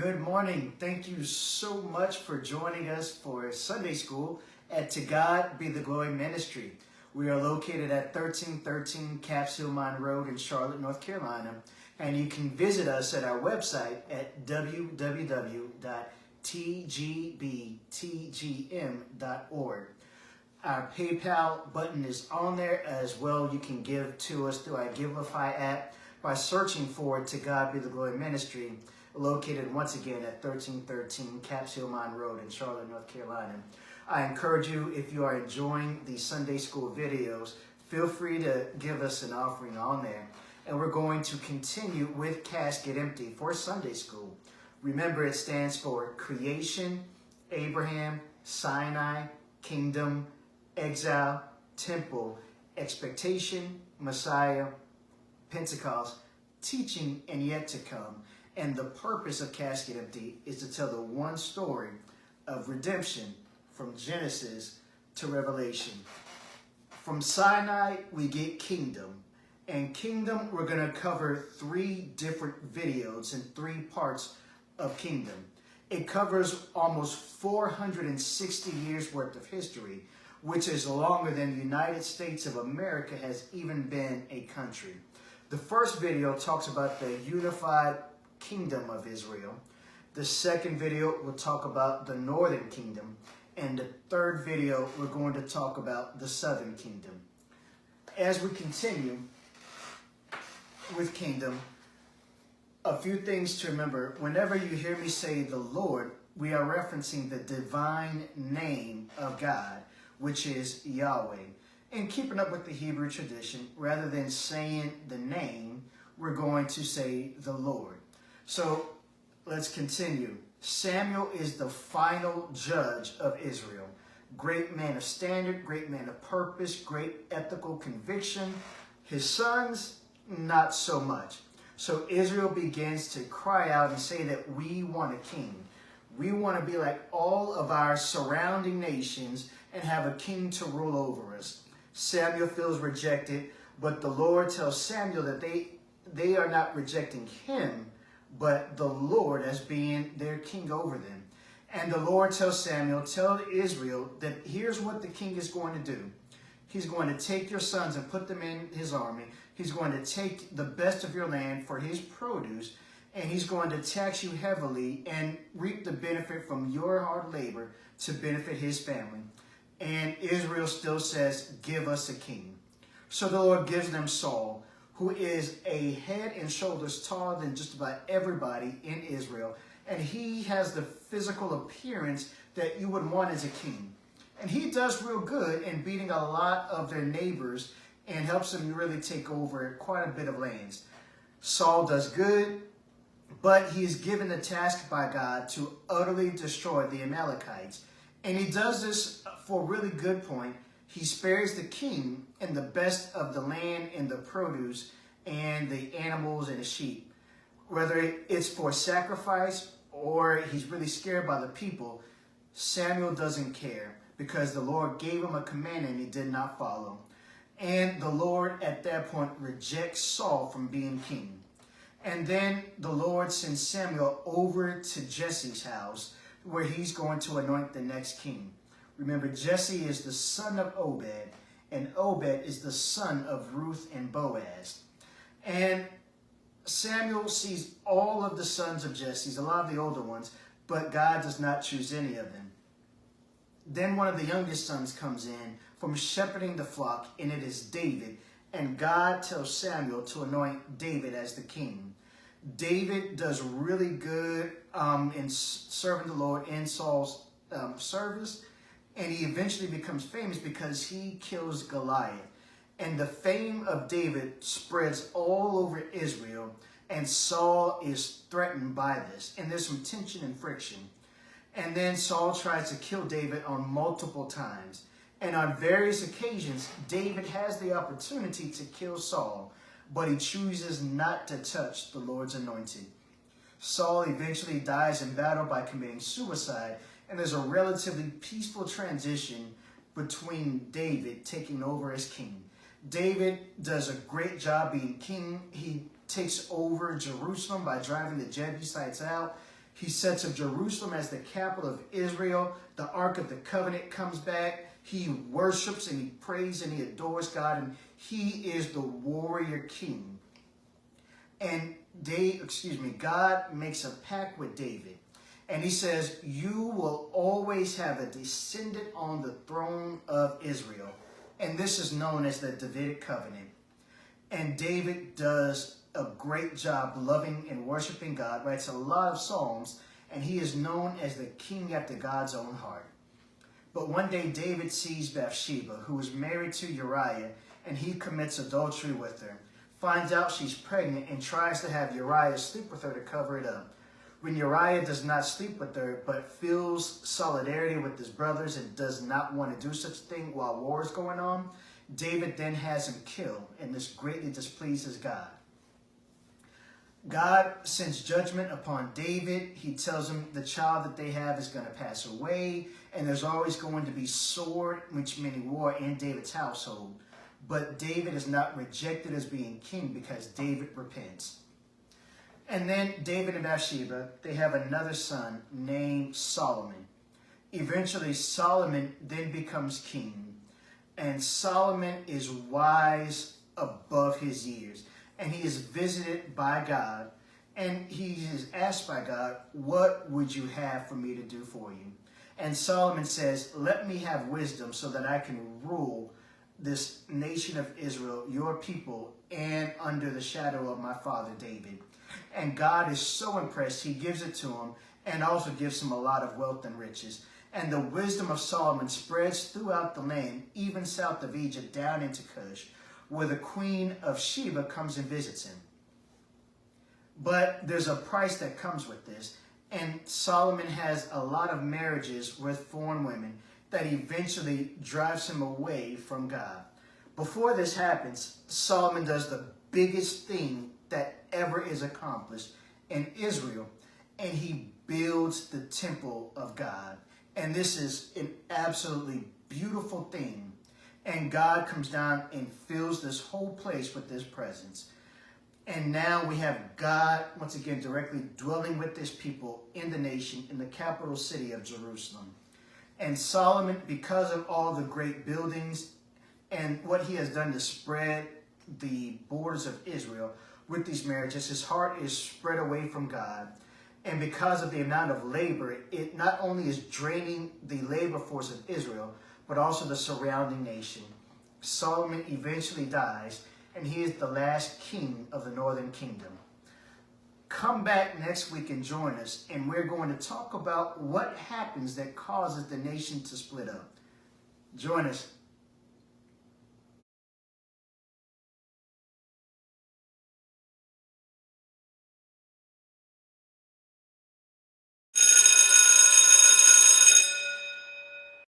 Good morning. Thank you so much for joining us for Sunday School at To God Be the Glory Ministry. We are located at 1313 Capsule Mine Road in Charlotte, North Carolina, and you can visit us at our website at www.tgbtgm.org. Our PayPal button is on there as well. You can give to us through our Givelify app by searching for To God Be the Glory Ministry, located once again at 1313 Capsule Mine Road in Charlotte, North Carolina. I encourage you, if you are enjoying the Sunday School videos, feel free to give us an offering on there. And we're going to continue with Casket Empty for Sunday School. Remember, it stands for Creation, Abraham, Sinai, Kingdom, Exile, Temple, Expectation, Messiah, Pentecost, Teaching, and Yet to Come. And the purpose of Casket Empty is to tell the one story of redemption from Genesis to Revelation. From Sinai, we get Kingdom. And Kingdom, we're going to cover 3 different videos in 3 parts of Kingdom. It covers almost 460 years worth of history, which is longer than the United States of America has even been a country. The first video talks about the unified kingdom of Israel. The second video will talk about the northern kingdom. And the third video, we're going to talk about the southern kingdom. As we continue with Kingdom, a few things to remember. Whenever you hear me say the Lord, we are referencing the divine name of God, which is Yahweh. And keeping up with the Hebrew tradition, rather than saying the name, we're going to say the Lord. So let's continue. Samuel is the final judge of Israel. Great man of standard, great man of purpose, great ethical conviction. His sons, not so much. So Israel begins to cry out and say that we want a king. We want to be like all of our surrounding nations and have a king to rule over us. Samuel feels rejected, but the Lord tells Samuel that they are not rejecting him, but the Lord as being their king over them. And the Lord tells Samuel, tell Israel that here's what the king is going to do. He's going to take your sons and put them in his army. He's going to take the best of your land for his produce, and he's going to tax you heavily and reap the benefit from your hard labor to benefit his family. And Israel still says, give us a king. So the Lord gives them Saul, who is a head and shoulders taller than just about everybody in Israel. And he has the physical appearance that you would want as a king. And he does real good in beating a lot of their neighbors and helps them really take over quite a bit of lands. Saul does good, but he is given the task by God to utterly destroy the Amalekites. And he does this for a really good point. He spares the king and the best of the land and the produce and the animals and the sheep. Whether it's for sacrifice or he's really scared by the people, Samuel doesn't care because the Lord gave him a command and he did not follow. And the Lord at that point rejects Saul from being king. And then the Lord sends Samuel over to Jesse's house where he's going to anoint the next king. Remember, Jesse is the son of Obed, and Obed is the son of Ruth and Boaz. And Samuel sees all of the sons of Jesse, a lot of the older ones, but God does not choose any of them. Then one of the youngest sons comes in from shepherding the flock, and it is David. And God tells Samuel to anoint David as the king. David does really good in serving the Lord in Saul's service. And he eventually becomes famous because he kills Goliath. And the fame of David spreads all over Israel. And Saul is threatened by this. And there's some tension and friction. And then Saul tries to kill David on multiple times. And on various occasions, David has the opportunity to kill Saul, but he chooses not to touch the Lord's anointed. Saul eventually dies in battle by committing suicide, and there's a relatively peaceful transition between David taking over as king. David does a great job being king. He takes over Jerusalem by driving the Jebusites out. He sets up Jerusalem as the capital of Israel. The Ark of the Covenant comes back. He worships and he prays and he adores God, and he is the warrior king. And God makes a pact with David. And he says, you will always have a descendant on the throne of Israel. And this is known as the Davidic covenant. And David does a great job loving and worshiping God, writes a lot of psalms, and he is known as the king after God's own heart. But one day David sees Bathsheba, who is married to Uriah, and he commits adultery with her, finds out she's pregnant, and tries to have Uriah sleep with her to cover it up. When Uriah does not sleep with her, but feels solidarity with his brothers and does not want to do such a thing while war is going on, David then has him killed, and this greatly displeases God. God sends judgment upon David. He tells him the child that they have is going to pass away, and there's always going to be sword, which meaning war, in David's household. But David is not rejected as being king because David repents. And then David and Bathsheba, they have another son named Solomon. Eventually, Solomon then becomes king. And Solomon is wise above his years. And he is visited by God. And he is asked by God, what would you have for me to do for you? And Solomon says, let me have wisdom so that I can rule this nation of Israel, your people, and under the shadow of my father David. And God is so impressed, he gives it to him and also gives him a lot of wealth and riches. And the wisdom of Solomon spreads throughout the land, even south of Egypt, down into Cush, where the queen of Sheba comes and visits him. But there's a price that comes with this. And Solomon has a lot of marriages with foreign women that eventually drives him away from God. Before this happens, Solomon does the biggest thing that ever is accomplished in Israel, and he builds the temple of God. And this is an absolutely beautiful thing. And God comes down and fills this whole place with his presence. And now we have God, once again, directly dwelling with his people in the nation, in the capital city of Jerusalem. And Solomon, because of all the great buildings and what he has done to spread the borders of Israel with these marriages, his heart is spread away from God. And because of the amount of labor, it not only is draining the labor force of Israel, but also the surrounding nation. Solomon eventually dies, and he is the last king of the northern kingdom. Come back next week and join us, and we're going to talk about what happens that causes the nation to split up. Join us.